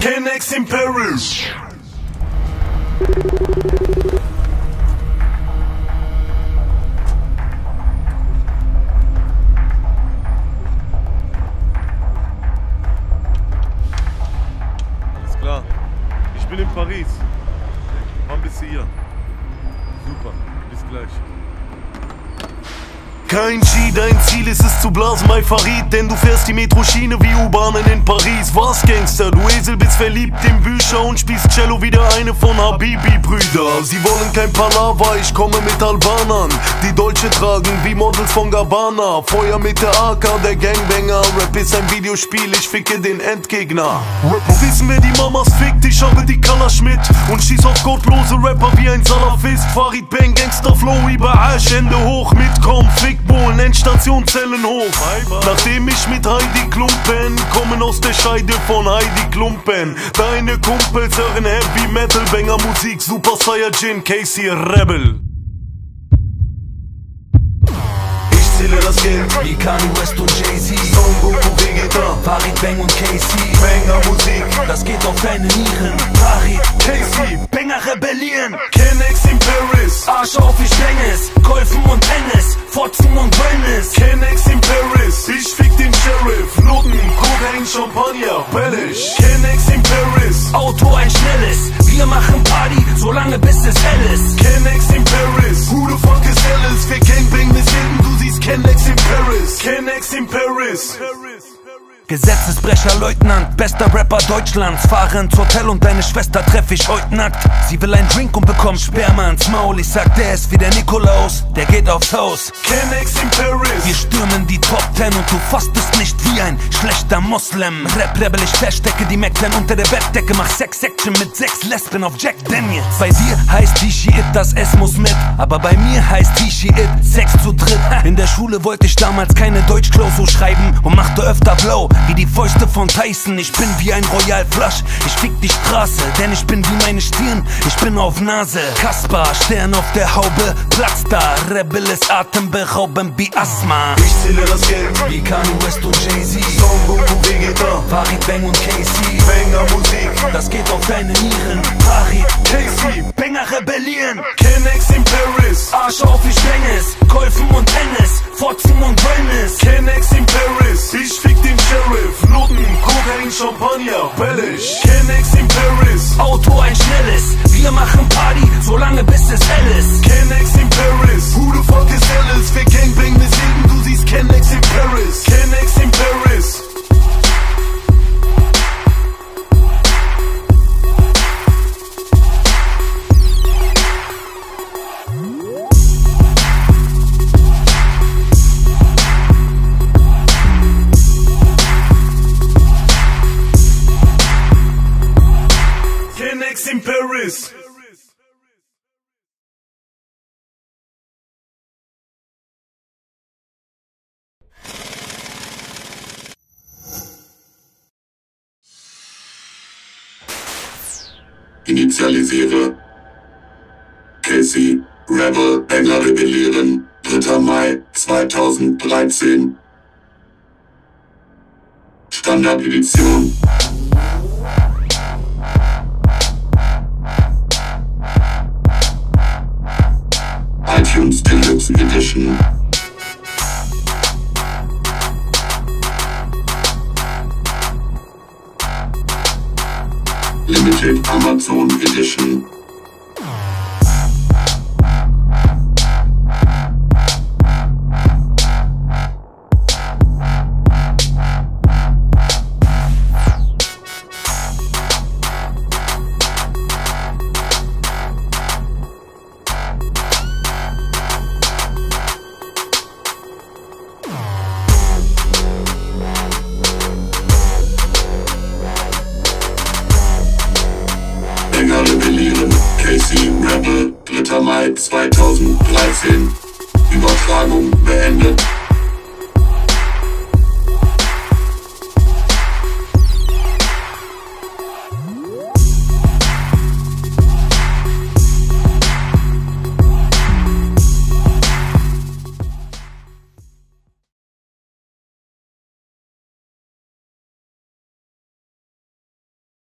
Kennex in Paris. Alles klar. Ich bin in Paris. Wann bist du hier? Super. Bis gleich. Kein G, dein Ziel ist es zu blasen, mein Farid. Denn du fährst die Metroschiene wie U-Bahnen in Paris. Was, Gangster, du Esel, bist verliebt in Bücher und spielst Cello wie der eine von Habibi-Brüder. Sie wollen kein Palaver, ich komme mit Albanern, die Deutsche tragen wie Models von Gabbana. Feuer mit der AK, der Gangbanger. Rap ist ein Videospiel, ich ficke den Endgegner. Wo wissen wir, die Mamas fickt, ich habe die Kalaschmidt und schieß auf gottlose Rapper wie ein Salafist. Farid Bang, Gangster Flow, überall Hände hoch, mitkommen, fick Bohlen, Endstation Zellen hoch. Nachdem ich mit Heidi Klumpen, kommen aus der Scheide von Heidi Klumpen. Deine Kumpels hören Heavy Metal, Banger Musik, Super Saiyajin, Casey Rebel. Ich zähle das Geld wie Kanye West und Jay-Z, Son Goku Vegeta, Farid Bang und Casey. Banger Musik, das geht auf deine Nieren. Farid, Casey, Banger rebellieren. Kennex in Paris, Arsch auf, ich Dennis, Golfen und Tennis, Fotzen und Wellness. Kennex in Paris, ich fick den Sheriff, Noten, Kokain, Champagner, Bellish. Kennex in Paris, Auto ein schnelles, wir machen Party, solange bis es hell ist. Kennex in Paris, who the fuck is Alice? Wir Gangbang bis hinten, du siehst Kennex in Paris. Kennex in Paris. Gesetzesbrecher Leutnant, bester Rapper Deutschlands. Fahre ins Hotel und deine Schwester treff ich heut nackt. Sie will einen Drink und bekommt Sperma ins Maul. Ich sag, der ist wie der Nikolaus, der geht aufs Haus. Kennex in Paris, wir stürmen die Top 10 und du fastest nicht wie ein schlechter Moslem. Rap-Rebel, ich verstecke die Mac-10 unter der Bettdecke. Mach Sex-Action mit 6 Lesben auf Jack Daniels. Bei dir heißt T-Shit, das S muss mit. Aber bei mir heißt T-Shit, Sex zu dritt. In der Schule wollte ich damals keine Deutschklausur schreiben und machte öfter Blow wie die Fäuste von Tyson. Ich bin wie ein Royal Flush, ich fick die Straße, denn ich bin wie meine Stirn, ich bin auf Nase. Kaspar, Stern auf der Haube, Platz da. Rebel ist atemberaubend wie Asthma. ich zähle das Geld wie Kanye West und Jay-Z, Son Goku Vegeta, Farid Bang und Casey. Banger Musik, das geht auf deine Nieren. Farid, Casey, Banger rebellieren. Kennex in Paris, Arsch auf, ich Dennis, Golfen und Tennis, Fotzen und Wellness. Kennex in Paris, ich fick den Sheriff, Noten, Kokain, Champagner, Bellish. Kennex in Paris, Auto ein schnelles, wir machen Party, solange bis es hell ist. Kennex in Paris, who the fuck is Alice? Wir Gangbang bis hinten, du siehst Kennex in Paris. Kennex in Paris. Kennex in Paris. Initialisiere. Casey, Rebel, Banger rebellieren. 3. Mai 2013. Standard-Edition. iTunes Deluxe Edition. Limited Amazon Edition.